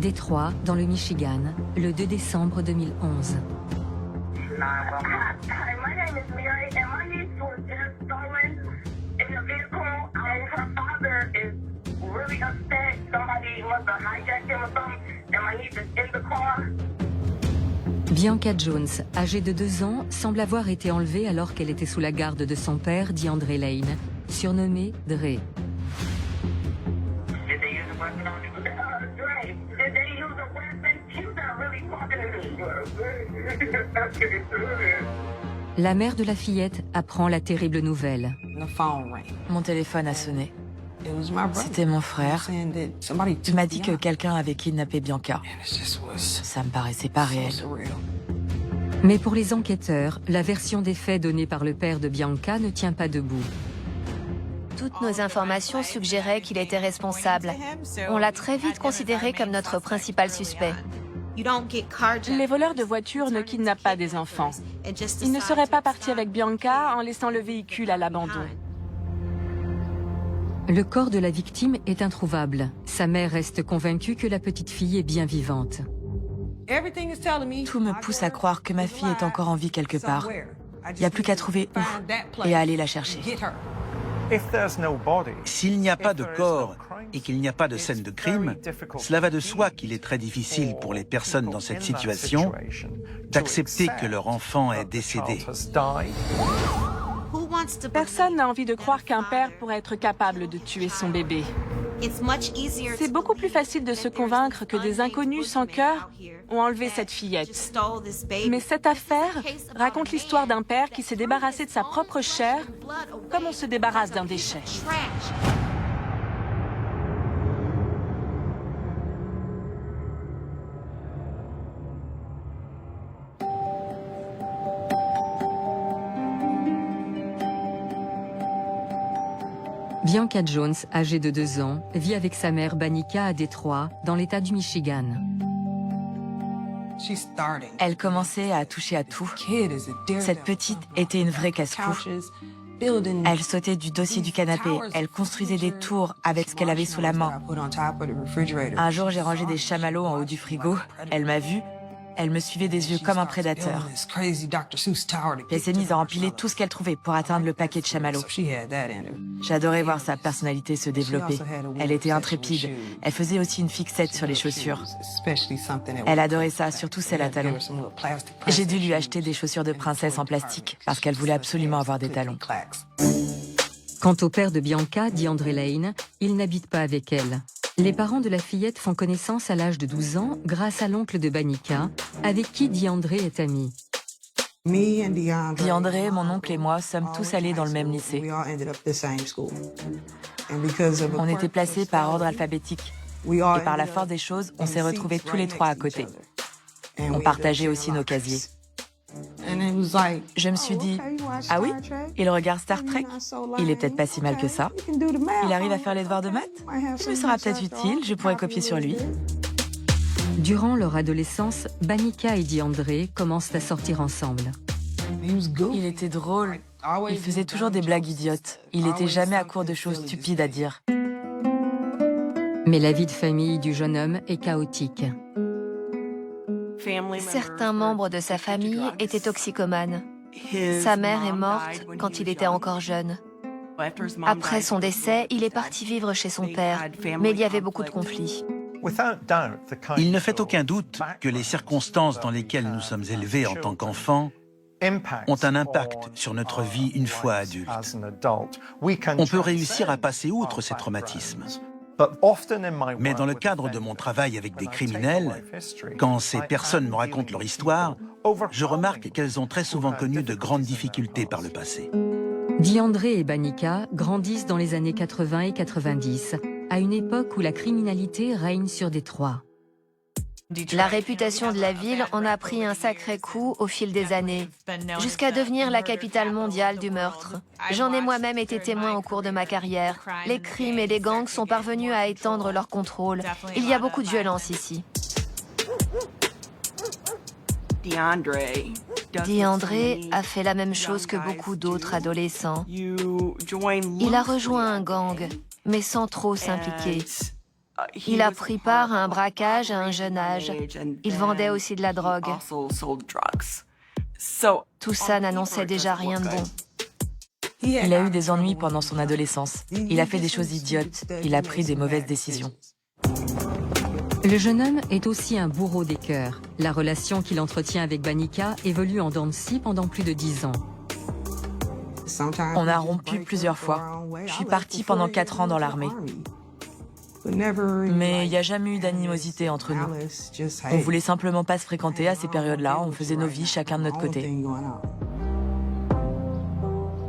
Détroit, dans le Michigan, le 2 décembre 2011. Hi, my name is Mary, and my niece was just stolen in a vehicle, and her father is really upset. Somebody must have hijacked him or something, and my niece is in the car. Bianca Jones, âgée de 2 ans, semble avoir été enlevée alors qu'elle était sous la garde de son père, DeAndre Lane, surnommé Dre. Did they use a weapon on you? Dre, did they use a weapon? She's not really talking to me. La mère de la fillette apprend la terrible nouvelle. Mon téléphone a sonné. C'était mon frère. Il m'a dit que quelqu'un avait kidnappé Bianca. Ça me paraissait pas réel. Mais pour les enquêteurs, la version des faits donnée par le père de Bianca ne tient pas debout. Toutes nos informations suggéraient qu'il était responsable. On l'a très vite considéré comme notre principal suspect. Les voleurs de voitures ne kidnappent pas des enfants. Ils ne seraient pas partis avec Bianca en laissant le véhicule à l'abandon. Le corps de la victime est introuvable. Sa mère reste convaincue que la petite fille est bien vivante. Tout me pousse à croire que ma fille est encore en vie quelque part. Il n'y a plus qu'à trouver où et à aller la chercher. S'il n'y a pas de corps et qu'il n'y a pas de scène de crime, cela va de soi qu'il est très difficile pour les personnes dans cette situation d'accepter que leur enfant est décédé. Personne n'a envie de croire qu'un père pourrait être capable de tuer son bébé. C'est beaucoup plus facile de se convaincre que des inconnus sans cœur ont enlevé cette fillette. Mais cette affaire raconte l'histoire d'un père qui s'est débarrassé de sa propre chair comme on se débarrasse d'un déchet. Bianca Jones, âgée de 2 ans, vit avec sa mère Banika à Détroit, dans l'État du Michigan. Elle commençait à toucher à tout. Cette petite était une vraie casse-cou. Elle sautait du dossier du canapé. Elle construisait des tours avec ce qu'elle avait sous la main. Un jour, j'ai rangé des chamallows en haut du frigo. Elle m'a vue. Elle me suivait des yeux comme un prédateur. Elle s'est mise à empiler tout ce qu'elle trouvait pour atteindre le paquet de chamallows. J'adorais voir sa personnalité se développer. Elle était intrépide. Elle faisait aussi une fixette sur les chaussures. Elle adorait ça, surtout celles à talons. J'ai dû lui acheter des chaussures de princesse en plastique parce qu'elle voulait absolument avoir des talons. Quant au père de Bianca, DeAndre Lane, il n'habite pas avec elle. Les parents de la fillette font connaissance à l'âge de 12 ans grâce à l'oncle de Banika, avec qui DeAndre est ami. DeAndre, mon oncle et moi sommes tous allés dans le même lycée. On était placés par ordre alphabétique. Et par la force des choses, on s'est retrouvés tous les trois à côté. On partageait aussi nos casiers. Je me suis dit, ah oui, il regarde Star Trek. Il est peut-être pas si mal que ça. Il arrive à faire les devoirs de maths. Ça me sera peut-être utile, je pourrais copier sur lui. Durant leur adolescence, Banika et DeAndre commencent à sortir ensemble. Il était drôle. Il faisait toujours des blagues idiotes. Il n'était jamais à court de choses stupides à dire. Mais la vie de famille du jeune homme est chaotique. Certains membres de sa famille étaient toxicomanes. Sa mère est morte quand il était encore jeune. Après son décès, il est parti vivre chez son père, mais il y avait beaucoup de conflits. Il ne fait aucun doute que les circonstances dans lesquelles nous sommes élevés en tant qu'enfants ont un impact sur notre vie une fois adulte. On peut réussir à passer outre ces traumatismes. Mais dans le cadre de mon travail avec des criminels, quand ces personnes me racontent leur histoire, je remarque qu'elles ont très souvent connu de grandes difficultés par le passé. DeAndre et Banika grandissent dans les années 80 et 90, à une époque où la criminalité règne sur Détroit. La réputation de la ville en a pris un sacré coup au fil des années, jusqu'à devenir la capitale mondiale du meurtre. J'en ai moi-même été témoin au cours de ma carrière. Les crimes et les gangs sont parvenus à étendre leur contrôle. Il y a beaucoup de violence ici. DeAndre a fait la même chose que beaucoup d'autres adolescents. Il a rejoint un gang, mais sans trop s'impliquer. Il a pris part à un braquage à un jeune âge. Il vendait aussi de la drogue. Tout ça n'annonçait déjà rien de bon. Il a eu des ennuis pendant son adolescence. Il a fait des choses idiotes. Il a pris des mauvaises décisions. Le jeune homme est aussi un bourreau des cœurs. La relation qu'il entretient avec Banika évolue en dents de scie pendant plus de 10 ans. On a rompu plusieurs fois. Je suis partie pendant 4 ans dans l'armée. Mais il n'y a jamais eu d'animosité entre nous. On voulait simplement pas se fréquenter à ces périodes-là. On faisait nos vies chacun de notre côté.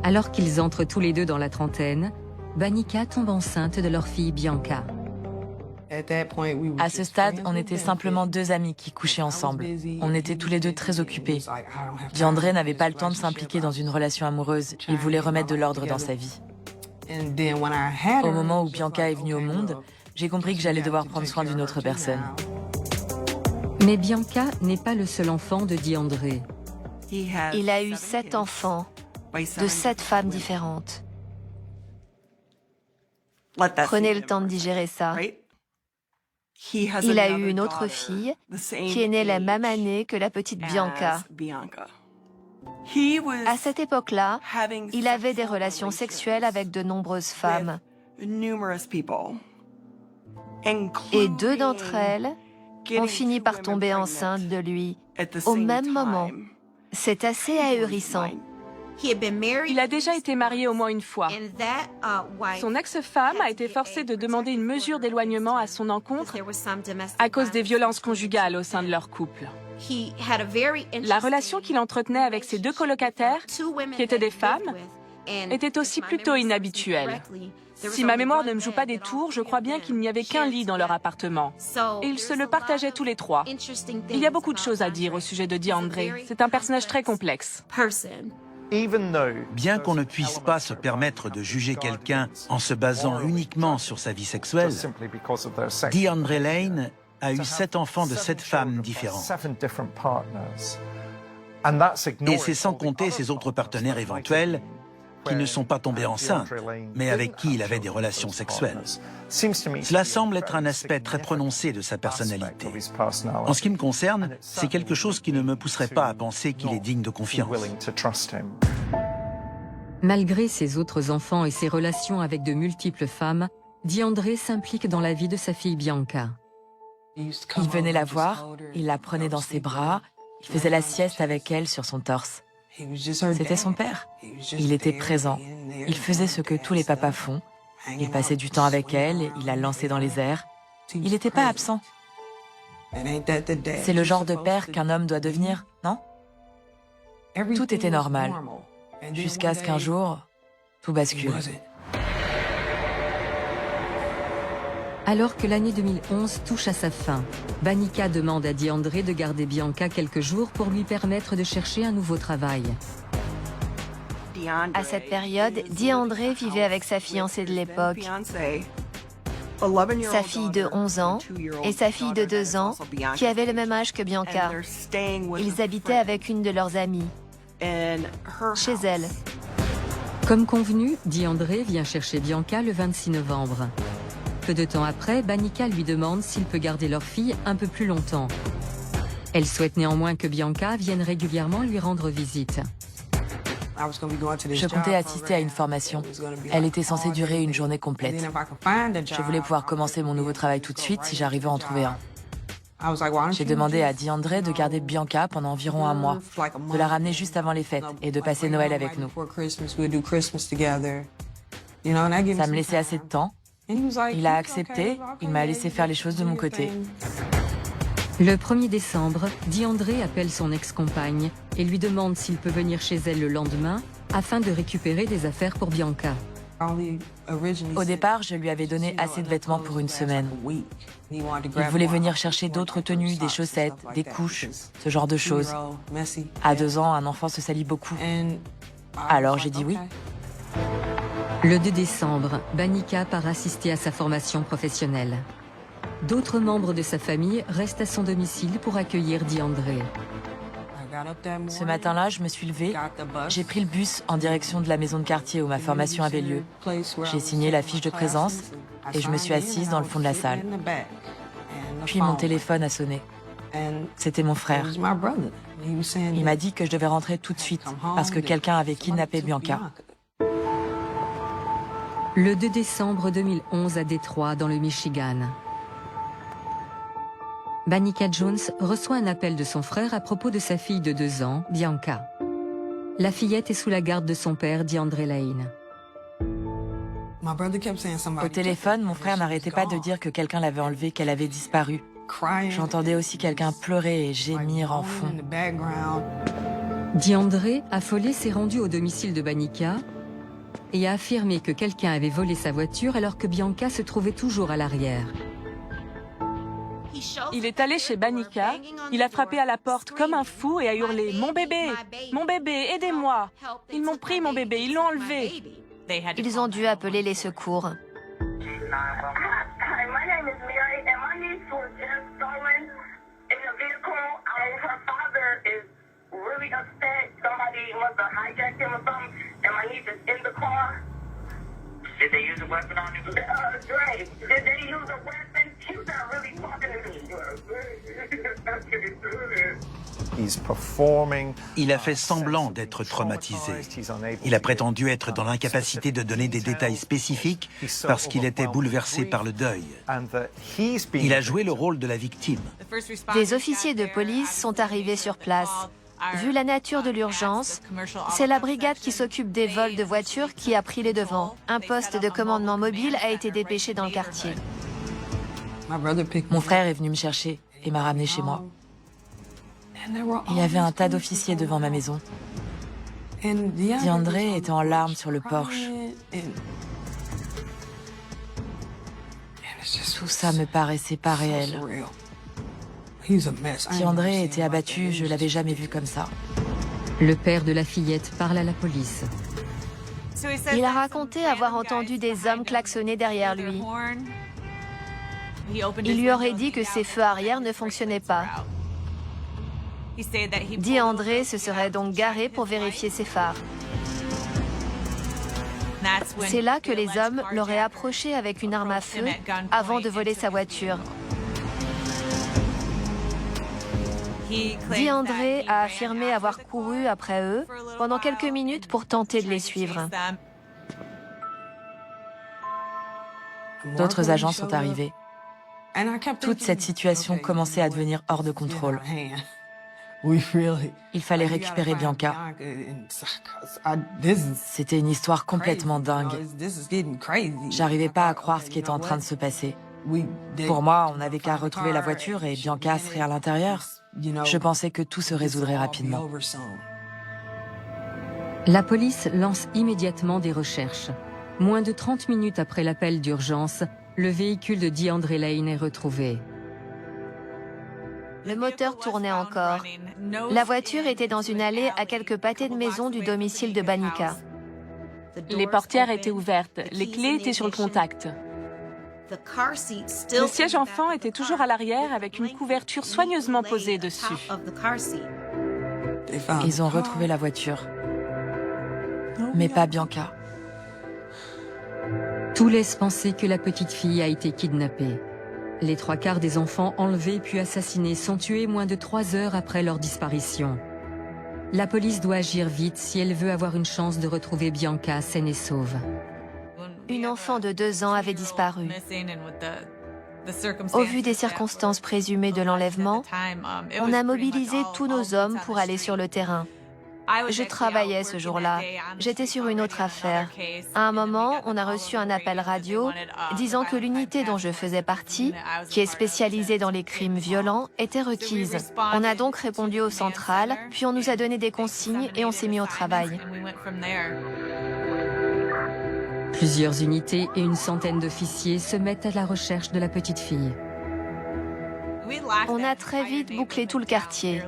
Alors qu'ils entrent tous les deux dans la trentaine, Banika tombe enceinte de leur fille Bianca. À ce stade, on était simplement 2 amis qui couchaient ensemble. On était tous les deux très occupés. Diandré n'avait pas le temps de s'impliquer dans une relation amoureuse. Il voulait remettre de l'ordre dans sa vie. Au moment où Bianca est venue au monde, j'ai compris que j'allais devoir prendre soin d'une autre personne. Mais Bianca n'est pas le seul enfant de Diandré. Il a eu 7 enfants, de 7 femmes différentes. Prenez le temps de digérer ça. Il a eu une autre fille qui est née la même année que la petite Bianca. À cette époque-là, il avait des relations sexuelles avec de nombreuses femmes. Et 2 d'entre elles ont fini par tomber enceintes de lui au même moment. C'est assez ahurissant. Il a déjà été marié au moins une fois. Son ex-femme a été forcée de demander une mesure d'éloignement à son encontre à cause des violences conjugales au sein de leur couple. La relation qu'il entretenait avec ses 2 colocataires, qui étaient des femmes, était aussi plutôt inhabituelle. Si ma mémoire ne me joue pas des tours, je crois bien qu'il n'y avait qu'un lit dans leur appartement. Et ils se le partageaient tous les 3. Il y a beaucoup de choses à dire au sujet de Diandré. C'est un personnage très complexe. Bien qu'on ne puisse pas se permettre de juger quelqu'un en se basant uniquement sur sa vie sexuelle, DeAndre Lane a eu 7 enfants de 7 femmes différentes. Et c'est sans compter ses autres partenaires éventuels qui ne sont pas tombés enceintes, mais avec qui il avait des relations sexuelles. Cela semble être un aspect très prononcé de sa personnalité. En ce qui me concerne, c'est quelque chose qui ne me pousserait pas à penser qu'il est digne de confiance. Malgré ses autres enfants et ses relations avec de multiples femmes, DeAndré s'implique dans la vie de sa fille Bianca. Il venait la voir, il la prenait dans ses bras, il faisait la sieste avec elle sur son torse. C'était son père. Il était présent. Il faisait ce que tous les papas font. Il passait du temps avec elle, il la lançait dans les airs. Il n'était pas absent. C'est le genre de père qu'un homme doit devenir, non? Tout était normal. Jusqu'à ce qu'un jour, tout bascule. Alors que l'année 2011 touche à sa fin, Banika demande à DeAndré de garder Bianca quelques jours pour lui permettre de chercher un nouveau travail. À cette période, DeAndré vivait avec sa fiancée de l'époque, sa fille de 11 ans et sa fille de 2 ans, qui avaient le même âge que Bianca. Ils habitaient avec une de leurs amies, chez elle. Comme convenu, DeAndré vient chercher Bianca le 26 novembre. Peu de temps après, Banika lui demande s'il peut garder leur fille un peu plus longtemps. Elle souhaite néanmoins que Bianca vienne régulièrement lui rendre visite. Je comptais assister à une formation. Elle était censée durer une journée complète. Je voulais pouvoir commencer mon nouveau travail tout de suite si j'arrivais à en trouver un. J'ai demandé à DeAndré de garder Bianca pendant environ 1 mois, de la ramener juste avant les fêtes et de passer Noël avec nous. Ça me laissait assez de temps. Il a accepté, il m'a laissé faire les choses de mon côté. Le 1er décembre, DeAndré appelle son ex-compagne et lui demande s'il peut venir chez elle le lendemain afin de récupérer des affaires pour Bianca. Au départ, je lui avais donné assez de vêtements pour une semaine. Il voulait venir chercher d'autres tenues, des chaussettes, des couches, ce genre de choses. À 2 ans, un enfant se salit beaucoup. Alors j'ai dit oui. Le 2 décembre, Banika part assister à sa formation professionnelle. D'autres membres de sa famille restent à son domicile pour accueillir DeAndré. Ce matin-là, je me suis levée, j'ai pris le bus en direction de la maison de quartier où ma formation avait lieu. J'ai signé la fiche de présence et je me suis assise dans le fond de la salle. Puis mon téléphone a sonné. C'était mon frère. Il m'a dit que je devais rentrer tout de suite parce que quelqu'un avait kidnappé Bianca. Le 2 décembre 2011 à Détroit, dans le Michigan. Banika Jones reçoit un appel de son frère à propos de sa fille de 2 ans, Bianca. La fillette est sous la garde de son père, DeAndre Lane. Au téléphone, mon frère n'arrêtait pas de dire que quelqu'un l'avait enlevée, qu'elle avait disparu. J'entendais aussi quelqu'un pleurer et gémir en fond. DeAndre, affolé, s'est rendu au domicile de Banika et a affirmé que quelqu'un avait volé sa voiture alors que Bianca se trouvait toujours à l'arrière. Il est allé chez Banika, il a frappé à la porte comme un fou et a hurlé « Mon bébé! Mon bébé, aidez-moi! Ils m'ont pris mon bébé, ils l'ont enlevé !» Ils ont dû appeler les secours. Hi, my name is Mary, and my niece was just stolen in a vehicle. Her father is really upset. Somebody must have hijacked him or something, and my niece is in the car. Did they use a weapon on him? Dre, did they use a weapon? She's not really talking to me. Il a fait semblant d'être traumatisé. Il a prétendu être dans l'incapacité de donner des détails spécifiques parce qu'il était bouleversé par le deuil. Il a joué le rôle de la victime. Des officiers de police sont arrivés sur place. Vu la nature de l'urgence, c'est la brigade qui s'occupe des vols de voitures qui a pris les devants. Un poste de commandement mobile a été dépêché dans le quartier. Mon frère est venu me chercher et m'a ramené chez moi. Il y avait un tas d'officiers devant ma maison. DeAndre était en larmes sur le porche. Tout ça me paraissait pas réel. DeAndre était abattu, je l'avais jamais vu comme ça. Le père de la fillette parle à la police. Il a raconté avoir entendu des hommes klaxonner derrière lui. Il lui aurait dit que ses feux arrière ne fonctionnaient pas. DeAndre se serait donc garé pour vérifier ses phares. C'est là que les hommes l'auraient approché avec une arme à feu avant de voler sa voiture. DeAndre a affirmé avoir couru après eux pendant quelques minutes pour tenter de les suivre. D'autres agents sont arrivés. Toute cette situation commençait à devenir hors de contrôle. Il fallait récupérer Bianca. C'était une histoire complètement dingue. J'arrivais pas à croire ce qui était en train de se passer. Pour moi, on n'avait qu'à retrouver la voiture et Bianca serait à l'intérieur. Je pensais que tout se résoudrait rapidement. La police lance immédiatement des recherches. Moins de 30 minutes après l'appel d'urgence, le véhicule de DeAndre Lane est retrouvé. Le moteur tournait encore. La voiture était dans une allée à quelques pâtés de maison du domicile de Banika. Les portières étaient ouvertes, les clés étaient sur le contact. Le siège enfant était toujours à l'arrière avec une couverture soigneusement posée dessus. Ils ont retrouvé la voiture. Mais pas Bianca. Tout laisse penser que la petite fille a été kidnappée. Les 3/4 des enfants enlevés puis assassinés sont tués moins de 3 heures après leur disparition. La police doit agir vite si elle veut avoir une chance de retrouver Bianca saine et sauve. Une enfant de 2 ans avait disparu. Au vu des circonstances présumées de l'enlèvement, on a mobilisé tous nos hommes pour aller sur le terrain. Je travaillais ce jour-là. J'étais sur une autre affaire. À un moment, on a reçu un appel radio disant que l'unité dont je faisais partie, qui est spécialisée dans les crimes violents, était requise. On a donc répondu au central, puis on nous a donné des consignes et on s'est mis au travail. Plusieurs unités et une centaine d'officiers se mettent à la recherche de la petite fille. On a très vite bouclé tout le quartier.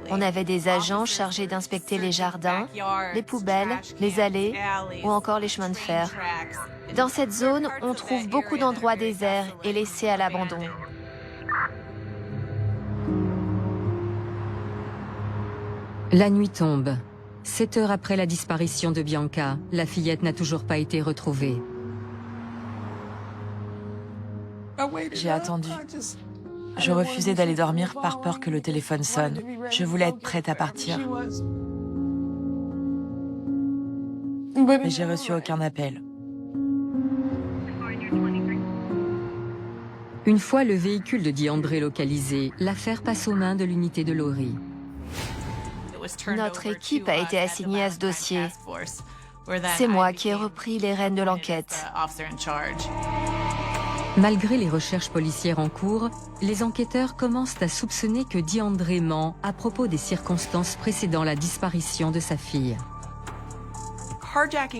On avait des agents chargés d'inspecter les jardins, les poubelles, les allées ou encore les chemins de fer. Dans cette zone, on trouve beaucoup d'endroits déserts et laissés à l'abandon. La nuit tombe. 7 heures après la disparition de Bianca, la fillette n'a toujours pas été retrouvée. J'ai attendu. Je refusais d'aller dormir par peur que le téléphone sonne. Je voulais être prête à partir. Mais j'ai reçu aucun appel. Une fois le véhicule de DeAndre localisé, l'affaire passe aux mains de l'unité de Laurie. Notre équipe a été assignée à ce dossier. C'est moi qui ai repris les rênes de l'enquête. Malgré les recherches policières en cours, les enquêteurs commencent à soupçonner que DeAndre ment à propos des circonstances précédant la disparition de sa fille.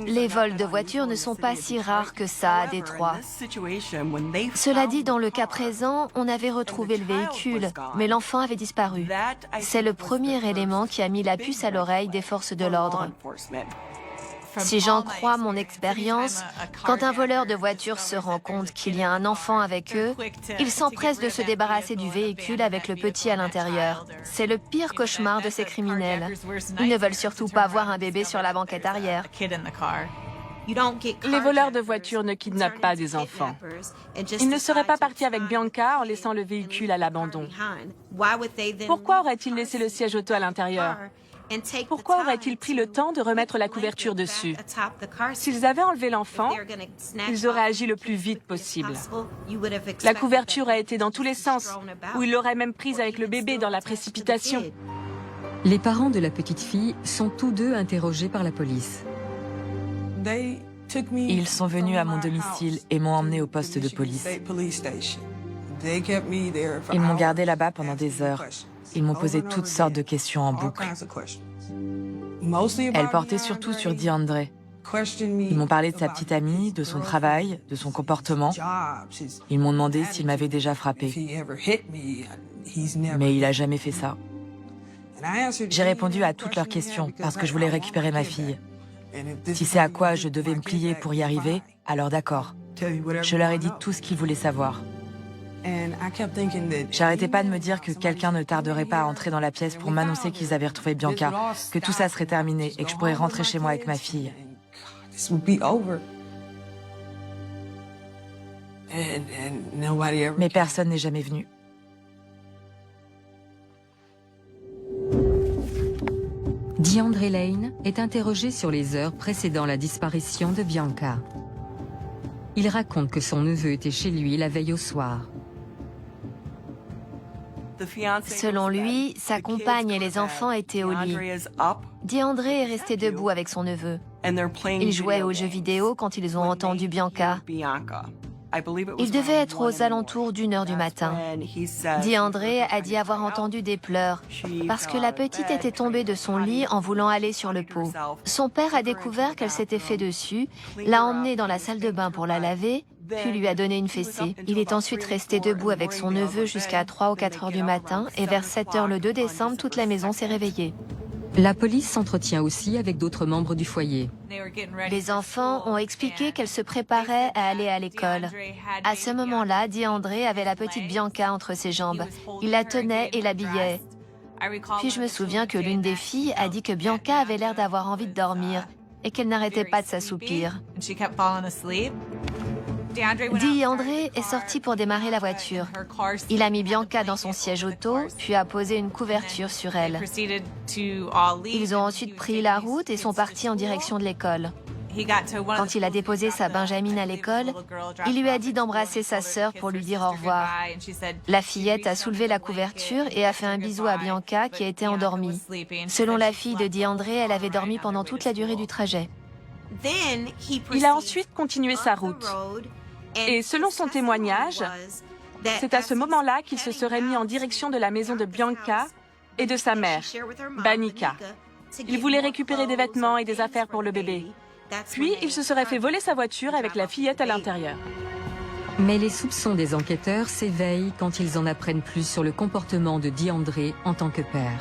Les vols de voitures ne sont pas si rares que ça à Détroit. Cela dit, dans le cas présent, on avait retrouvé le véhicule, mais l'enfant avait disparu. C'est le premier élément qui a mis la puce à l'oreille des forces de l'ordre. Si j'en crois mon expérience, quand un voleur de voiture se rend compte qu'il y a un enfant avec eux, il s'empresse de se débarrasser du véhicule avec le petit à l'intérieur. C'est le pire cauchemar de ces criminels. Ils ne veulent surtout pas voir un bébé sur la banquette arrière. Les voleurs de voitures ne kidnappent pas des enfants. Ils ne seraient pas partis avec Bianca en laissant le véhicule à l'abandon. Pourquoi aurait-il laissé le siège auto à l'intérieur? Pourquoi aurait-il pris le temps de remettre la couverture dessus? S'ils avaient enlevé l'enfant, ils auraient agi le plus vite possible. La couverture a été dans tous les sens, ou ils l'auraient même prise avec le bébé dans la précipitation. Les parents de la petite fille sont tous deux interrogés par la police. Ils sont venus à mon domicile et m'ont emmené au poste de police. Ils m'ont gardé là-bas pendant des heures. Ils m'ont posé toutes sortes de questions en boucle. Elles portaient surtout sur DeAndre. Ils m'ont parlé de sa petite amie, de son travail, de son comportement. Ils m'ont demandé s'il m'avait déjà frappé. Mais il n'a jamais fait ça. J'ai répondu à toutes leurs questions parce que je voulais récupérer ma fille. Si c'est à quoi je devais me plier pour y arriver, alors d'accord. Je leur ai dit tout ce qu'ils voulaient savoir. J'arrêtais pas de me dire que quelqu'un ne tarderait pas à entrer dans la pièce pour m'annoncer qu'ils avaient retrouvé Bianca, que tout ça serait terminé et que je pourrais rentrer chez moi avec ma fille. Mais personne n'est jamais venu. DeAndre Lane est interrogé sur les heures précédant la disparition de Bianca. Il raconte que son neveu était chez lui la veille au soir. Selon lui, sa compagne et les enfants étaient au lit. DeAndre est resté debout avec son neveu. Ils jouaient aux jeux vidéo quand ils ont entendu Bianca. Il devait être aux alentours d'1 heure du matin. DeAndre a dit avoir entendu des pleurs parce que la petite était tombée de son lit en voulant aller sur le pot. Son père a découvert qu'elle s'était fait dessus, l'a emmenée dans la salle de bain pour la laver, puis lui a donné une fessée. Il est ensuite resté debout avec son neveu jusqu'à 3 ou 4 heures du matin et vers 7 heures le 2 décembre, toute la maison s'est réveillée. La police s'entretient aussi avec d'autres membres du foyer. Les enfants ont expliqué qu'elles se préparaient à aller à l'école. À ce moment-là, DeAndre avait la petite Bianca entre ses jambes. Il la tenait et l'habillait. Puis je me souviens que l'une des filles a dit que Bianca avait l'air d'avoir envie de dormir et qu'elle n'arrêtait pas de s'assoupir. DeAndre est sorti pour démarrer la voiture. Il a mis Bianca dans son siège auto, puis a posé une couverture sur elle. Ils ont ensuite pris la route et sont partis en direction de l'école. Quand il a déposé sa Benjamine à l'école, il lui a dit d'embrasser sa sœur pour lui dire au revoir. La fillette a soulevé la couverture et a fait un bisou à Bianca qui était endormie. Selon la fille de DeAndre, elle avait dormi pendant toute la durée du trajet. Il a ensuite continué sa route. Et selon son témoignage, c'est à ce moment-là qu'il se serait mis en direction de la maison de Bianca et de sa mère, Banika. Il voulait récupérer des vêtements et des affaires pour le bébé. Puis, il se serait fait voler sa voiture avec la fillette à l'intérieur. Mais les soupçons des enquêteurs s'éveillent quand ils en apprennent plus sur le comportement de DeAndre en tant que père.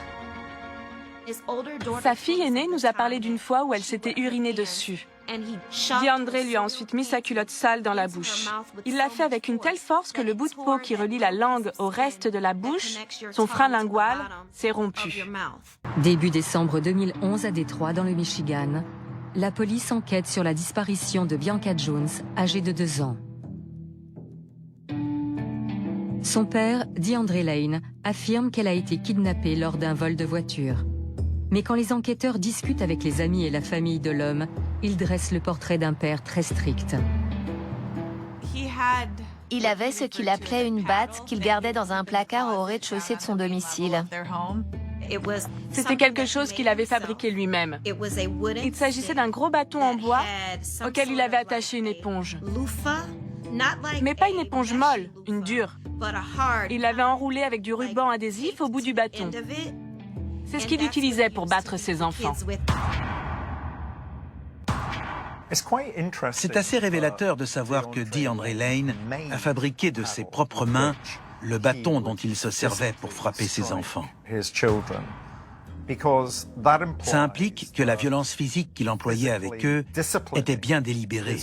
Sa fille aînée nous a parlé d'une fois où elle s'était urinée dessus. DeAndre lui a ensuite mis sa culotte sale dans la bouche. Il l'a fait avec une telle force que le bout de peau qui relie la langue au reste de la bouche, son frein lingual, s'est rompu. Début décembre 2011 à Détroit, dans le Michigan, la police enquête sur la disparition de Bianca Jones, âgée de 2 ans. Son père, DeAndre Lane, affirme qu'elle a été kidnappée lors d'un vol de voiture. Mais quand les enquêteurs discutent avec les amis et la famille de l'homme, ils dressent le portrait d'un père très strict. Il avait ce qu'il appelait une batte qu'il gardait dans un placard au rez-de-chaussée de son domicile. C'était quelque chose qu'il avait fabriqué lui-même. Il s'agissait d'un gros bâton en bois auquel il avait attaché une éponge. Mais pas une éponge molle, une dure. Il l'avait enroulée avec du ruban adhésif au bout du bâton. C'est ce qu'il utilisait pour battre ses enfants. C'est assez révélateur de savoir que DeAndre Lane a fabriqué de ses propres mains le bâton dont il se servait pour frapper ses enfants. Ça implique que la violence physique qu'il employait avec eux était bien délibérée.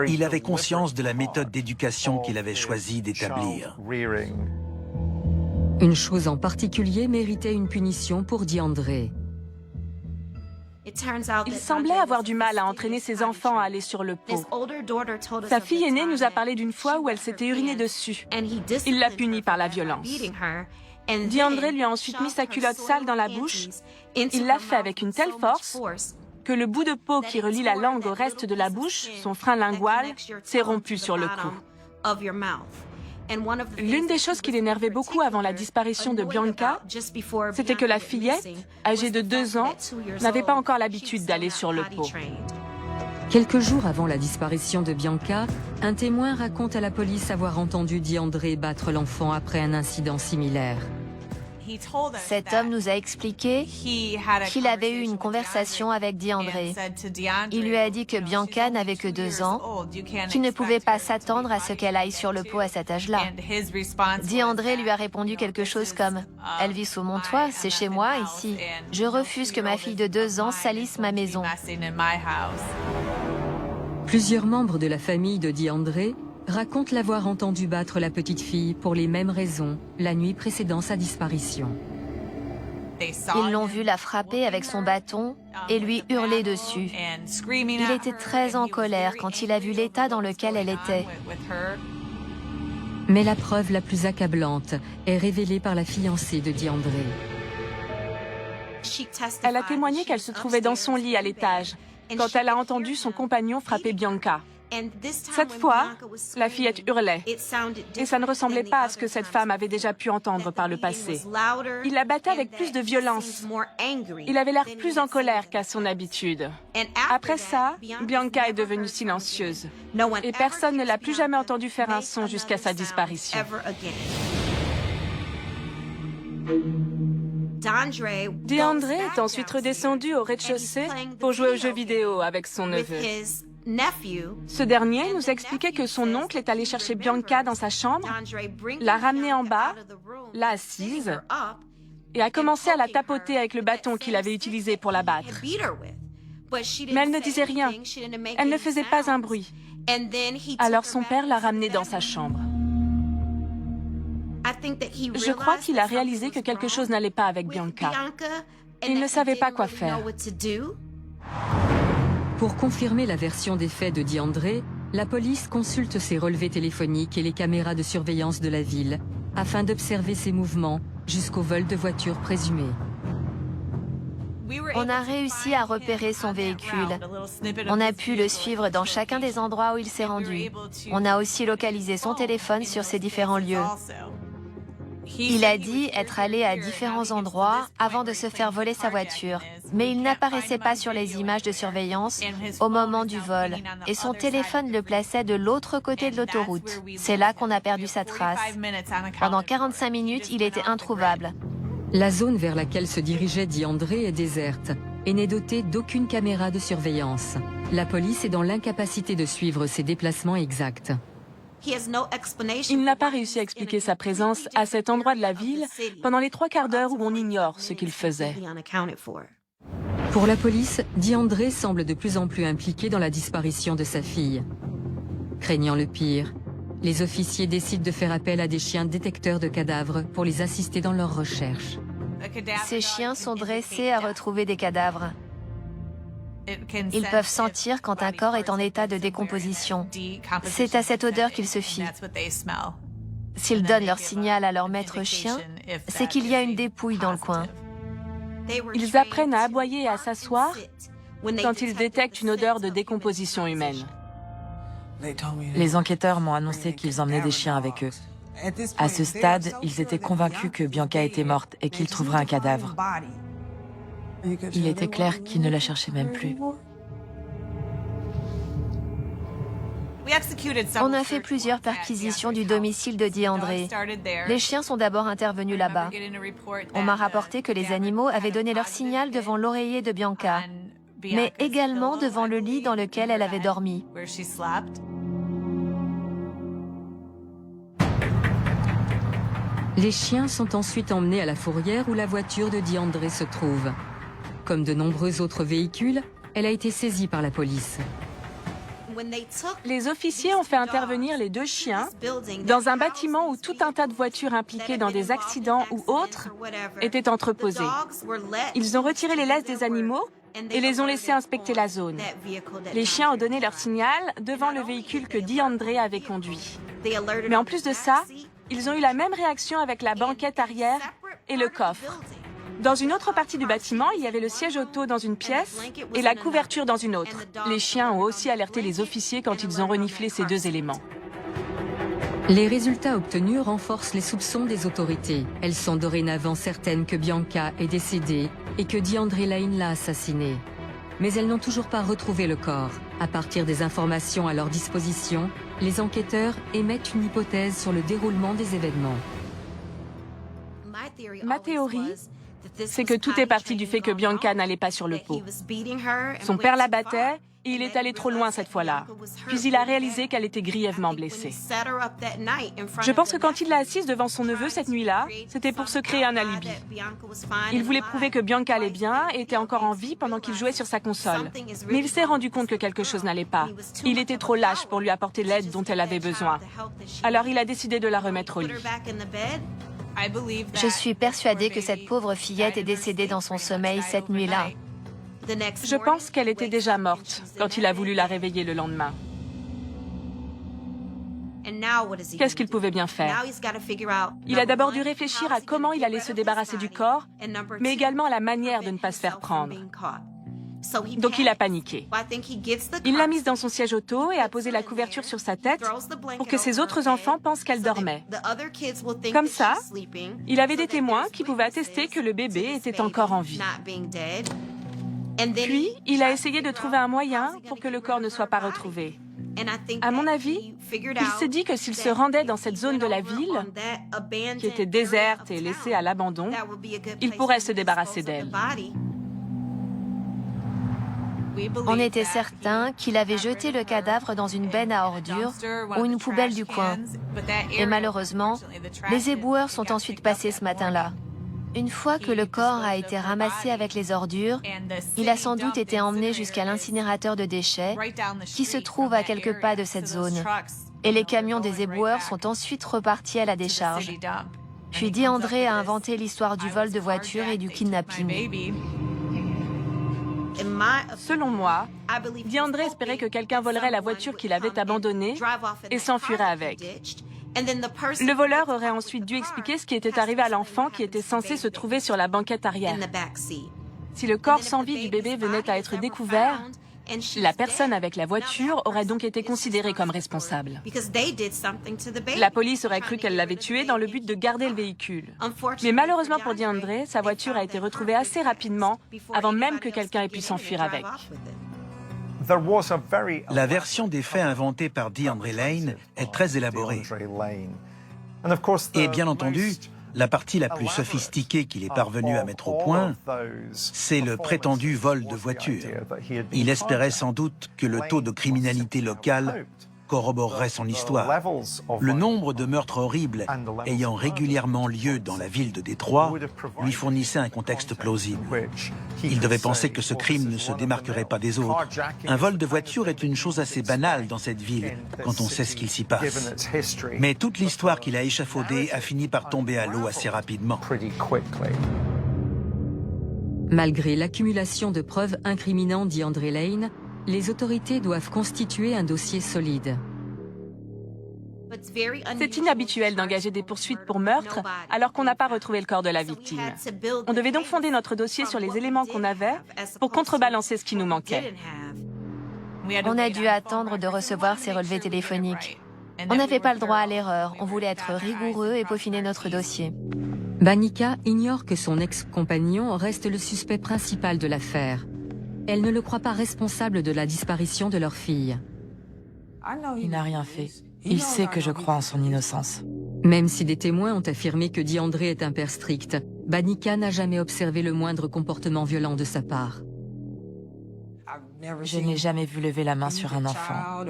Il avait conscience de la méthode d'éducation qu'il avait choisi d'établir. Une chose en particulier méritait une punition pour DeAndre. Il semblait avoir du mal à entraîner ses enfants à aller sur le pot. Sa fille aînée nous a parlé d'une fois où elle s'était urinée dessus. Il l'a punie par la violence. DeAndre lui a ensuite mis sa culotte sale dans la bouche. Il l'a fait avec une telle force que le bout de peau qui relie la langue au reste de la bouche, son frein lingual, s'est rompu sur le cou. L'une des choses qui l'énervait beaucoup avant la disparition de Bianca, c'était que la fillette, âgée de 2 ans, n'avait pas encore l'habitude d'aller sur le pot. Quelques jours avant la disparition de Bianca, un témoin raconte à la police avoir entendu DeAndre battre l'enfant après un incident similaire. Cet homme nous a expliqué qu'il avait eu une conversation avec DeAndre. Il lui a dit que Bianca n'avait que 2 ans, qu'il ne pouvait pas s'attendre à ce qu'elle aille sur le pot à cet âge-là. DeAndre lui a répondu quelque chose comme « Elle vit sous mon toit, c'est chez moi, ici. Je refuse que ma fille de 2 ans salisse ma maison. » Plusieurs membres de la famille de DeAndre racontent l'avoir entendu battre la petite fille pour les mêmes raisons la nuit précédant sa disparition. Ils l'ont vu la frapper avec son bâton et lui hurler dessus. Il était très en colère quand il a vu l'état dans lequel elle était. Mais la preuve la plus accablante est révélée par la fiancée de DeAndre. Elle a témoigné qu'elle se trouvait dans son lit à l'étage quand elle a entendu son compagnon frapper Bianca. Cette fois, la fillette hurlait, et ça ne ressemblait pas à ce que cette femme avait déjà pu entendre par le passé. Il la battait avec plus de violence. Il avait l'air plus en colère qu'à son habitude. Après ça, Bianca est devenue silencieuse, et personne ne l'a plus jamais entendue faire un son jusqu'à sa disparition. DeAndre est ensuite redescendu au rez-de-chaussée pour jouer aux jeux vidéo avec son neveu. Ce dernier nous expliquait que son oncle est allé chercher Bianca dans sa chambre, l'a ramenée en bas, l'a assise et a commencé à la tapoter avec le bâton qu'il avait utilisé pour la battre. Mais elle ne disait rien, elle ne faisait pas un bruit. Alors son père l'a ramenée dans sa chambre. Je crois qu'il a réalisé que quelque chose n'allait pas avec Bianca. Il ne savait pas quoi faire. Pour confirmer la version des faits de DeAndre, la police consulte ses relevés téléphoniques et les caméras de surveillance de la ville afin d'observer ses mouvements jusqu'au vol de voiture présumé. On a réussi à repérer son véhicule. On a pu le suivre dans chacun des endroits où il s'est rendu. On a aussi localisé son téléphone sur ces différents lieux. Il a dit être allé à différents endroits avant de se faire voler sa voiture, mais il n'apparaissait pas sur les images de surveillance au moment du vol, et son téléphone le plaçait de l'autre côté de l'autoroute. C'est là qu'on a perdu sa trace. Pendant 45 minutes, il était introuvable. La zone vers laquelle se dirigeait DeAndre est déserte et n'est dotée d'aucune caméra de surveillance. La police est dans l'incapacité de suivre ses déplacements exacts. Il n'a pas réussi à expliquer sa présence à cet endroit de la ville pendant les 3 quarts d'heure où on ignore ce qu'il faisait. Pour la police, DeAndre semble de plus en plus impliqué dans la disparition de sa fille. Craignant le pire, les officiers décident de faire appel à des chiens détecteurs de cadavres pour les assister dans leurs recherches. Ces chiens sont dressés à retrouver des cadavres. Ils peuvent sentir quand un corps est en état de décomposition. C'est à cette odeur qu'ils se fient. S'ils donnent leur signal à leur maître chien, c'est qu'il y a une dépouille dans le coin. Ils apprennent à aboyer et à s'asseoir quand ils détectent une odeur de décomposition humaine. Les enquêteurs m'ont annoncé qu'ils emmenaient des chiens avec eux. À ce stade, ils étaient convaincus que Bianca était morte et qu'ils trouveraient un cadavre. Il était clair qu'ils ne la cherchaient même plus. On a fait plusieurs perquisitions du domicile de DeAndre. Les chiens sont d'abord intervenus là-bas. On m'a rapporté que les animaux avaient donné leur signal devant l'oreiller de Bianca, mais également devant le lit dans lequel elle avait dormi. Les chiens sont ensuite emmenés à la fourrière où la voiture de DeAndre se trouve. Comme de nombreux autres véhicules, elle a été saisie par la police. Les officiers ont fait intervenir les 2 chiens dans un bâtiment où tout un tas de voitures impliquées dans des accidents ou autres étaient entreposées. Ils ont retiré les laisses des animaux et les ont laissés inspecter la zone. Les chiens ont donné leur signal devant le véhicule que DeAndre avait conduit. Mais en plus de ça, ils ont eu la même réaction avec la banquette arrière et le coffre. Dans une autre partie du bâtiment, il y avait le siège auto dans une pièce et la couverture dans une autre. Les chiens ont aussi alerté les officiers quand ils ont reniflé ces 2 éléments. Les résultats obtenus renforcent les soupçons des autorités. Elles sont dorénavant certaines que Bianca est décédée et que DeAndre Lane l'a assassinée. Mais elles n'ont toujours pas retrouvé le corps. À partir des informations à leur disposition, les enquêteurs émettent une hypothèse sur le déroulement des événements. Ma théorie, c'est que tout est parti du fait que Bianca n'allait pas sur le pot. Son père la battait et il est allé trop loin cette fois-là. Puis il a réalisé qu'elle était grièvement blessée. Je pense que quand il l'a assise devant son neveu cette nuit-là, c'était pour se créer un alibi. Il voulait prouver que Bianca allait bien et était encore en vie pendant qu'il jouait sur sa console. Mais il s'est rendu compte que quelque chose n'allait pas. Il était trop lâche pour lui apporter l'aide dont elle avait besoin. Alors il a décidé de la remettre au lit. Je suis persuadée que cette pauvre fillette est décédée dans son sommeil cette nuit-là. Je pense qu'elle était déjà morte quand il a voulu la réveiller le lendemain. Qu'est-ce qu'il pouvait bien faire? Il a d'abord dû réfléchir à comment il allait se débarrasser du corps, mais également à la manière de ne pas se faire prendre. Donc il a paniqué. Il l'a mise dans son siège auto et a posé la couverture sur sa tête pour que ses autres enfants pensent qu'elle dormait. Comme ça, il avait des témoins qui pouvaient attester que le bébé était encore en vie. Puis, il a essayé de trouver un moyen pour que le corps ne soit pas retrouvé. À mon avis, il s'est dit que s'il se rendait dans cette zone de la ville, qui était déserte et laissée à l'abandon, il pourrait se débarrasser d'elle. On était certain qu'il avait jeté le cadavre dans une benne à ordures ou une poubelle du coin. Et malheureusement, les éboueurs sont ensuite passés ce matin-là. Une fois que le corps a été ramassé avec les ordures, il a sans doute été emmené jusqu'à l'incinérateur de déchets qui se trouve à quelques pas de cette zone. Et les camions des éboueurs sont ensuite repartis à la décharge. Puis DeAndre a inventé l'histoire du vol de voiture et du kidnapping. Selon moi, DeAndre espérait que quelqu'un volerait la voiture qu'il avait abandonnée et s'enfuirait avec. Le voleur aurait ensuite dû expliquer ce qui était arrivé à l'enfant qui était censé se trouver sur la banquette arrière. Si le corps sans vie du bébé venait à être découvert, la personne avec la voiture aurait donc été considérée comme responsable. La police aurait cru qu'elle l'avait tué dans le but de garder le véhicule. Mais malheureusement pour DeAndre, sa voiture a été retrouvée assez rapidement, avant même que quelqu'un ait pu s'enfuir avec. La version des faits inventée par DeAndre Lane est très élaborée. Et bien entendu, la partie la plus sophistiquée qu'il est parvenu à mettre au point, c'est le prétendu vol de voiture. Il espérait sans doute que le taux de criminalité locale corroborerait son histoire. Le nombre de meurtres horribles ayant régulièrement lieu dans la ville de Détroit lui fournissait un contexte plausible. Il devait penser que ce crime ne se démarquerait pas des autres. Un vol de voiture est une chose assez banale dans cette ville quand on sait ce qu'il s'y passe. Mais toute l'histoire qu'il a échafaudée a fini par tomber à l'eau assez rapidement. Malgré l'accumulation de preuves incriminant DeAndre Lane, les autorités doivent constituer un dossier solide. C'est inhabituel d'engager des poursuites pour meurtre alors qu'on n'a pas retrouvé le corps de la victime. On devait donc fonder notre dossier sur les éléments qu'on avait pour contrebalancer ce qui nous manquait. On a dû attendre de recevoir ces relevés téléphoniques. On n'avait pas le droit à l'erreur. On voulait être rigoureux et peaufiner notre dossier. Banica ignore que son ex-compagnon reste le suspect principal de l'affaire. Elle ne le croit pas responsable de la disparition de leur fille. Il n'a rien fait. Il sait que je crois en son innocence. Même si des témoins ont affirmé que DeAndre est un père strict, Banica n'a jamais observé le moindre comportement violent de sa part. Je n'ai jamais vu lever la main sur un enfant.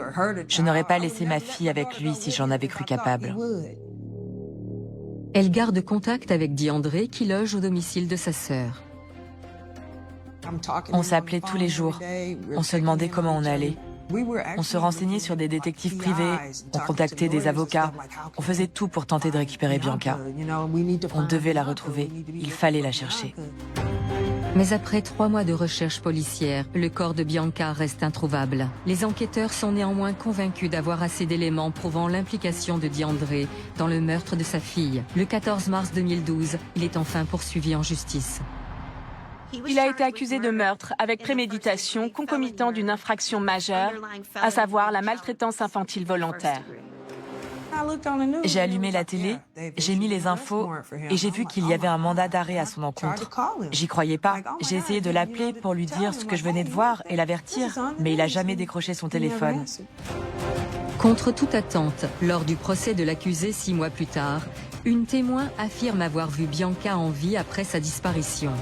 Je n'aurais pas laissé ma fille avec lui si j'en avais cru capable. Elle garde contact avec DeAndre qui loge au domicile de sa sœur. On s'appelait tous les jours. On se demandait comment on allait. On se renseignait sur des détectives privés, on contactait des avocats. On faisait tout pour tenter de récupérer Bianca. On devait la retrouver. Il fallait la chercher. Mais après 3 mois de recherche policière, le corps de Bianca reste introuvable. Les enquêteurs sont néanmoins convaincus d'avoir assez d'éléments prouvant l'implication de DeAndre dans le meurtre de sa fille. Le 14 mars 2012, il est enfin poursuivi en justice. Il a été accusé de meurtre avec préméditation concomitant d'une infraction majeure, à savoir la maltraitance infantile volontaire. J'ai allumé la télé, j'ai mis les infos et j'ai vu qu'il y avait un mandat d'arrêt à son encontre. J'y croyais pas. J'ai essayé de l'appeler pour lui dire ce que je venais de voir et l'avertir, mais il a jamais décroché son téléphone. Contre toute attente, lors du procès de l'accusé 6 mois plus tard, une témoin affirme avoir vu Bianca en vie après sa disparition.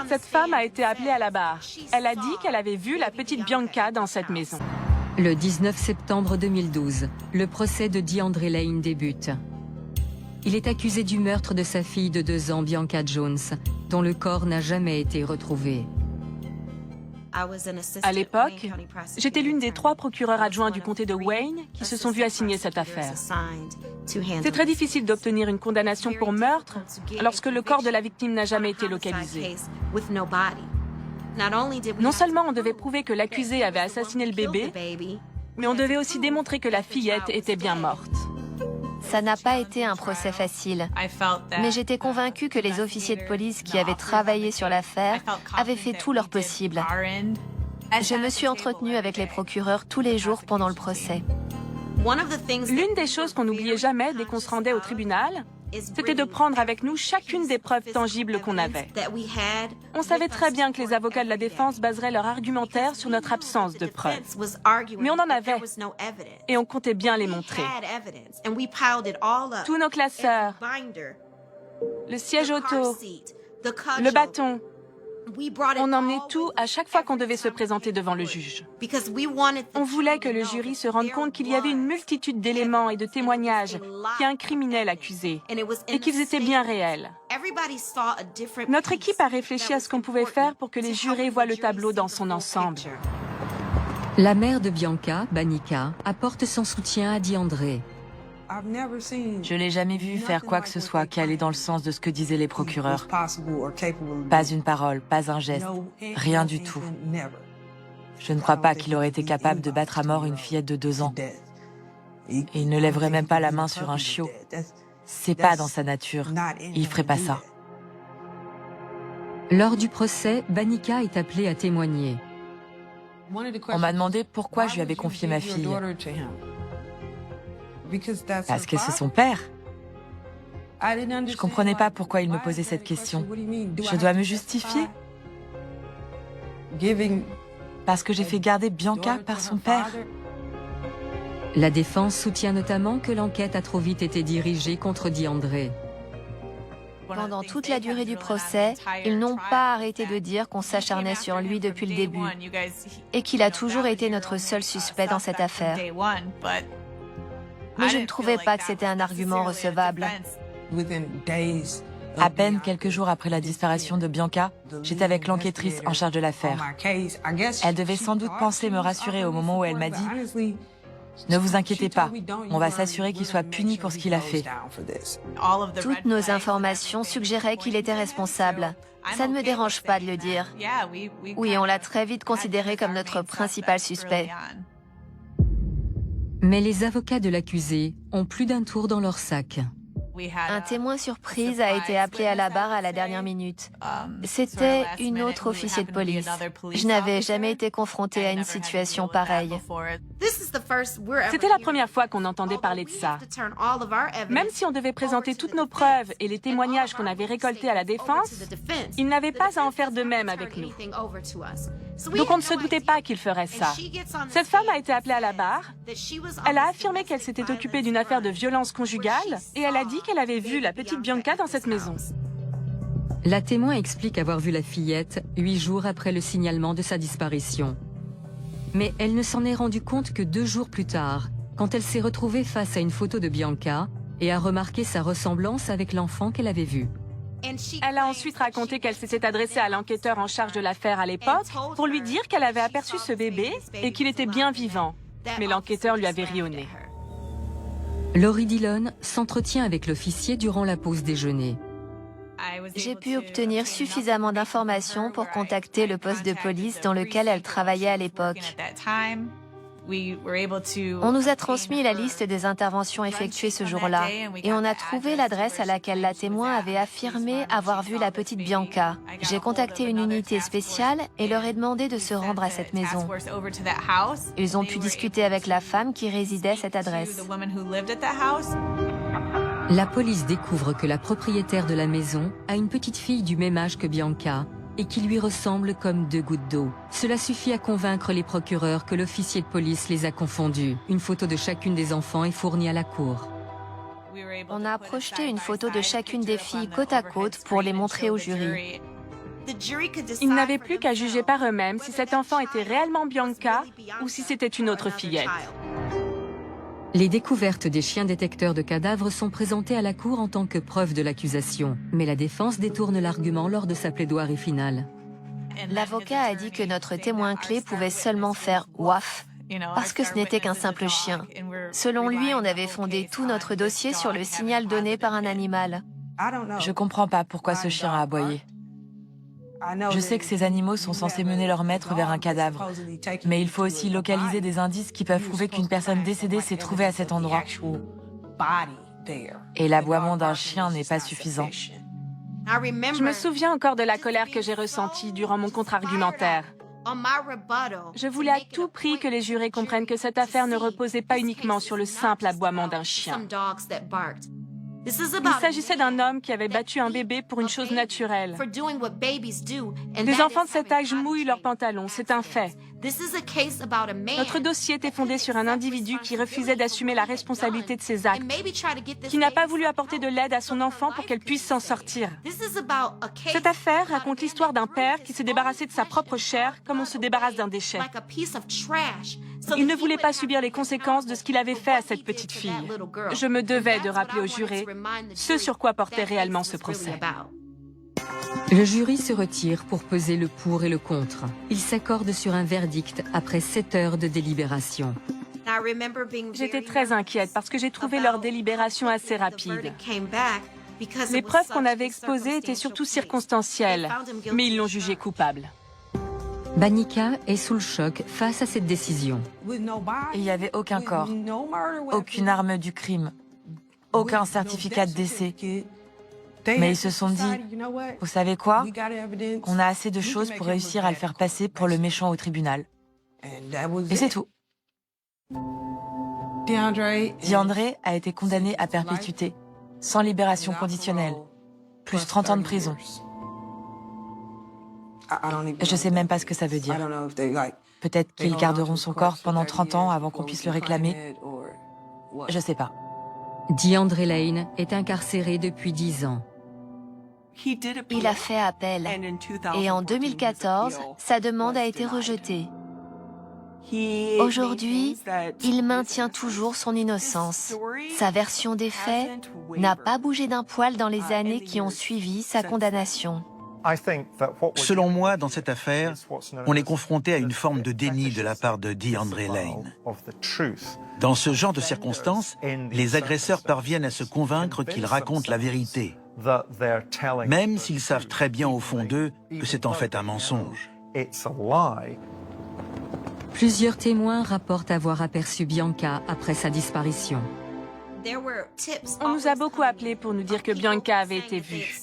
Cette femme a été appelée à la barre. Elle a dit qu'elle avait vu la petite Bianca dans cette maison. Le 19 septembre 2012, le procès de DeAndre Lane débute. Il est accusé du meurtre de sa fille de 2 ans, Bianca Jones, dont le corps n'a jamais été retrouvé. À l'époque, j'étais l'une des 3 procureurs adjoints du comté de Wayne qui se sont vus assigner cette affaire. C'est très difficile d'obtenir une condamnation pour meurtre lorsque le corps de la victime n'a jamais été localisé. Non seulement on devait prouver que l'accusé avait assassiné le bébé, mais on devait aussi démontrer que la fillette était bien morte. Ça n'a pas été un procès facile, mais j'étais convaincue que les officiers de police qui avaient travaillé sur l'affaire avaient fait tout leur possible. Je me suis entretenue avec les procureurs tous les jours pendant le procès. L'une des choses qu'on n'oubliait jamais dès qu'on se rendait au tribunal, c'était de prendre avec nous chacune des preuves tangibles qu'on avait. On savait très bien que les avocats de la défense baseraient leur argumentaire sur notre absence de preuves. Mais on en avait, et on comptait bien les montrer. Tous nos classeurs, le siège auto, le bâton, on emmenait tout à chaque fois qu'on devait se présenter devant le juge. On voulait que le jury se rende compte qu'il y avait une multitude d'éléments et de témoignages qui incriminaient l'accusé et qu'ils étaient bien réels. Notre équipe a réfléchi à ce qu'on pouvait faire pour que les jurés voient le tableau dans son ensemble. La mère de Bianca, Banica, apporte son soutien à DeAndre. Je l'ai jamais vu faire quoi que ce soit qui allait dans le sens de ce que disaient les procureurs. Pas une parole, pas un geste, rien du tout. Je ne crois pas qu'il aurait été capable de battre à mort une fillette de 2 ans. Et il ne lèverait même pas la main sur un chiot. C'est pas dans sa nature. Il ferait pas ça. Lors du procès, Banica est appelée à témoigner. On m'a demandé pourquoi je lui avais confié ma fille. Parce que c'est son père. Je comprenais pas pourquoi il me posait cette question. Je dois me justifier? Parce que j'ai fait garder Bianca par son père. La défense soutient notamment que l'enquête a trop vite été dirigée contre DeAndre. Pendant toute la durée du procès, ils n'ont pas arrêté de dire qu'on s'acharnait sur lui depuis le début et qu'il a toujours été notre seul suspect dans cette affaire. Mais je ne trouvais pas que c'était un argument recevable. À peine quelques jours après la disparition de Bianca, j'étais avec l'enquêtrice en charge de l'affaire. Elle devait sans doute penser me rassurer au moment où elle m'a dit « Ne vous inquiétez pas, on va s'assurer qu'il soit puni pour ce qu'il a fait. » Toutes nos informations suggéraient qu'il était responsable. Ça ne me dérange pas de le dire. Oui, on l'a très vite considéré comme notre principal suspect. Mais les avocats de l'accusé ont plus d'un tour dans leur sac. Un témoin surprise a été appelé à la barre à la dernière minute. C'était une autre officier de police. Je n'avais jamais été confrontée à une situation pareille. C'était la première fois qu'on entendait parler de ça. Même si on devait présenter toutes nos preuves et les témoignages qu'on avait récoltés à la défense, il n'avait pas à en faire de même avec nous. Donc on ne se doutait pas qu'il ferait ça. Cette femme a été appelée à la barre. Elle a affirmé qu'elle s'était occupée d'une affaire de violence conjugale et elle a dit qu'elle avait vu la petite Bianca dans cette maison. La témoin explique avoir vu la fillette 8 jours après le signalement de sa disparition. Mais elle ne s'en est rendue compte que 2 jours plus tard, quand elle s'est retrouvée face à une photo de Bianca et a remarqué sa ressemblance avec l'enfant qu'elle avait vu. Elle a ensuite raconté qu'elle s'était adressée à l'enquêteur en charge de l'affaire à l'époque pour lui dire qu'elle avait aperçu ce bébé et qu'il était bien vivant. Mais l'enquêteur lui avait ri au nez. Laurie Dillon s'entretient avec l'officier durant la pause déjeuner. J'ai pu obtenir suffisamment d'informations pour contacter le poste de police dans lequel elle travaillait à l'époque. On nous a transmis la liste des interventions effectuées ce jour-là et on a trouvé l'adresse à laquelle la témoin avait affirmé avoir vu la petite Bianca. J'ai contacté une unité spéciale et leur ai demandé de se rendre à cette maison. Ils ont pu discuter avec la femme qui résidait à cette adresse. La police découvre que la propriétaire de la maison a une petite fille du même âge que Bianca et qui lui ressemble comme 2 gouttes d'eau. Cela suffit à convaincre les procureurs que l'officier de police les a confondus. Une photo de chacune des enfants est fournie à la cour. On a projeté une photo de chacune des filles côte à côte pour les montrer au jury. Ils n'avaient plus qu'à juger par eux-mêmes si cet enfant était réellement Bianca ou si c'était une autre fillette. Les découvertes des chiens détecteurs de cadavres sont présentées à la cour en tant que preuve de l'accusation, mais la défense détourne l'argument lors de sa plaidoirie finale. L'avocat a dit que notre témoin clé pouvait seulement faire « ouaf » parce que ce n'était qu'un simple chien. Selon lui, on avait fondé tout notre dossier sur le signal donné par un animal. Je comprends pas pourquoi ce chien a aboyé. Je sais que ces animaux sont censés mener leur maître vers un cadavre, mais il faut aussi localiser des indices qui peuvent prouver qu'une personne décédée s'est trouvée à cet endroit. Et l'aboiement d'un chien n'est pas suffisant. Je me souviens encore de la colère que j'ai ressentie durant mon contre-argumentaire. Je voulais à tout prix que les jurés comprennent que cette affaire ne reposait pas uniquement sur le simple aboiement d'un chien. Il s'agissait d'un homme qui avait battu un bébé pour une chose naturelle. Les enfants de cet âge mouillent leurs pantalons, c'est un fait. Notre dossier était fondé sur un individu qui refusait d'assumer la responsabilité de ses actes, qui n'a pas voulu apporter de l'aide à son enfant pour qu'elle puisse s'en sortir. Cette affaire raconte l'histoire d'un père qui s'est débarrassé de sa propre chair comme on se débarrasse d'un déchet. Il ne voulait pas subir les conséquences de ce qu'il avait fait à cette petite fille. Je me devais de rappeler aux jurés ce sur quoi portait réellement ce procès. Le jury se retire pour peser le pour et le contre. Il s'accorde sur un verdict après 7 heures de délibération. J'étais très inquiète parce que j'ai trouvé leur délibération assez rapide. Les preuves qu'on avait exposées étaient surtout circonstancielles, mais ils l'ont jugé coupable. Banica est sous le choc face à cette décision. Il n'y avait aucun corps, aucune arme du crime, aucun certificat de décès. Mais ils se sont dit, vous savez quoi? On a assez de choses pour réussir à le faire passer pour le méchant au tribunal. Et c'est tout. DeAndre a été condamné à perpétuité, sans libération conditionnelle, plus 30 ans de prison. Je sais même pas ce que ça veut dire. Peut-être qu'ils garderont son corps pendant 30 ans avant qu'on puisse le réclamer. Je sais pas. DeAndre Lane est incarcéré depuis 10 ans. Il a fait appel et en 2014, sa demande a été rejetée. Aujourd'hui, il maintient toujours son innocence. Sa version des faits n'a pas bougé d'un poil dans les années qui ont suivi sa condamnation. Selon moi, dans cette affaire, on est confronté à une forme de déni de la part de DeAndre Lane. Dans ce genre de circonstances, les agresseurs parviennent à se convaincre qu'ils racontent la vérité, même s'ils savent très bien au fond d'eux que c'est en fait un mensonge. Plusieurs témoins rapportent avoir aperçu Bianca après sa disparition. On nous a beaucoup appelés pour nous dire que Bianca avait été vue.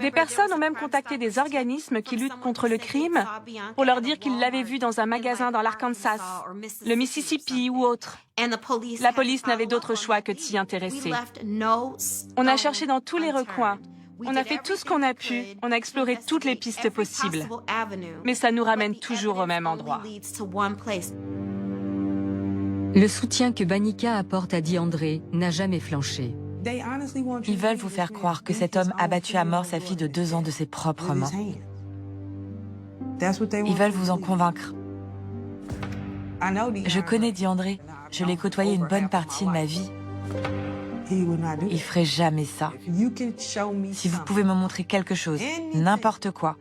Des personnes ont même contacté des organismes qui luttent contre le crime pour leur dire qu'ils l'avaient vue dans un magasin dans l'Arkansas, le Mississippi ou autre. La police n'avait d'autre choix que de s'y intéresser. On a cherché dans tous les recoins. On a fait tout ce qu'on a pu. On a exploré toutes les pistes possibles. Mais ça nous ramène toujours au même endroit. Le soutien que Banica apporte à DeAndre n'a jamais flanché. Ils veulent vous faire croire que cet homme a battu à mort sa fille de 2 ans de ses propres mains. Ils veulent vous en convaincre. Je connais DeAndre. Je l'ai côtoyé une bonne partie de ma vie. Il ferait jamais ça. Si vous pouvez me montrer quelque chose, n'importe quoi,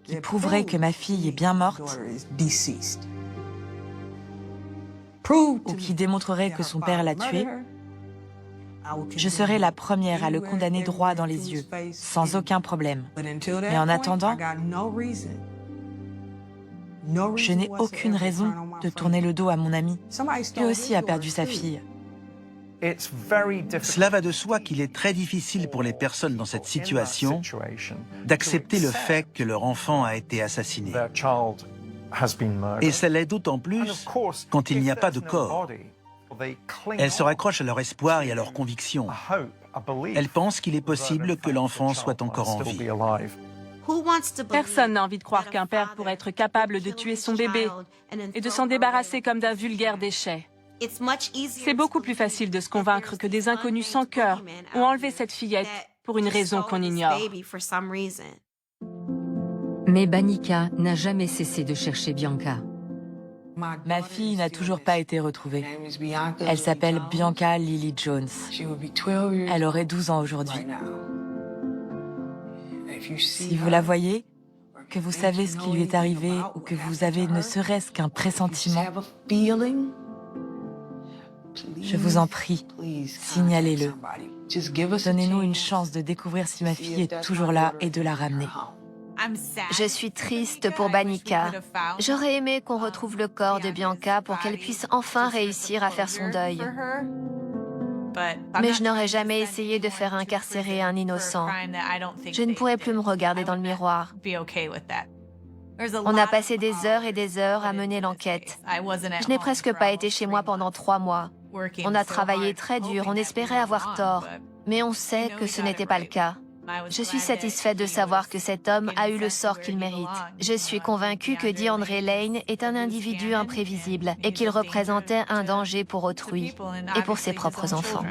qui prouverait que ma fille est bien morte, ou qui démontrerait que son père l'a tuée, je serai la première à le condamner droit dans les yeux, sans aucun problème. Mais en attendant, je n'ai aucune raison de tourner le dos à mon ami. Lui aussi a perdu sa fille. Cela va de soi qu'il est très difficile pour les personnes dans cette situation d'accepter le fait que leur enfant a été assassiné. Et ça l'est d'autant plus quand il n'y a pas de corps. Elles se raccrochent à leur espoir et à leur conviction. Elles pensent qu'il est possible que l'enfant soit encore en vie. Personne n'a envie de croire qu'un père pourrait être capable de tuer son bébé et de s'en débarrasser comme d'un vulgaire déchet. C'est beaucoup plus facile de se convaincre que des inconnus sans cœur ont enlevé cette fillette pour une raison qu'on ignore. Mais Banica n'a jamais cessé de chercher Bianca. Ma fille n'a toujours pas été retrouvée. Elle s'appelle Bianca Lily Jones. Elle aurait 12 ans aujourd'hui. Si vous la voyez, que vous savez ce qui lui est arrivé ou que vous avez ne serait-ce qu'un pressentiment, je vous en prie, signalez-le. Donnez-nous une chance de découvrir si ma fille est toujours là et de la ramener. Je suis triste pour Banica. J'aurais aimé qu'on retrouve le corps de Bianca pour qu'elle puisse enfin réussir à faire son deuil. Mais je n'aurais jamais essayé de faire incarcérer un innocent. Je ne pourrais plus me regarder dans le miroir. On a passé des heures et des heures à mener l'enquête. Je n'ai presque pas été chez moi pendant 3 mois. On a travaillé très dur, on espérait avoir tort. Mais on sait que ce n'était pas le cas. Je suis satisfaite de savoir que cet homme a eu le sort qu'il mérite. Je suis convaincue que DeAndre Lane est un individu imprévisible et qu'il représentait un danger pour autrui et pour ses propres enfants.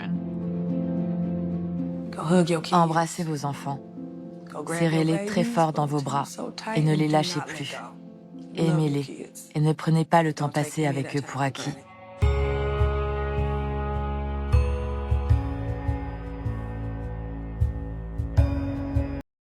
Embrassez vos enfants. Serrez-les très fort dans vos bras et ne les lâchez plus. Aimez-les et ne prenez pas le temps passé avec eux pour acquis.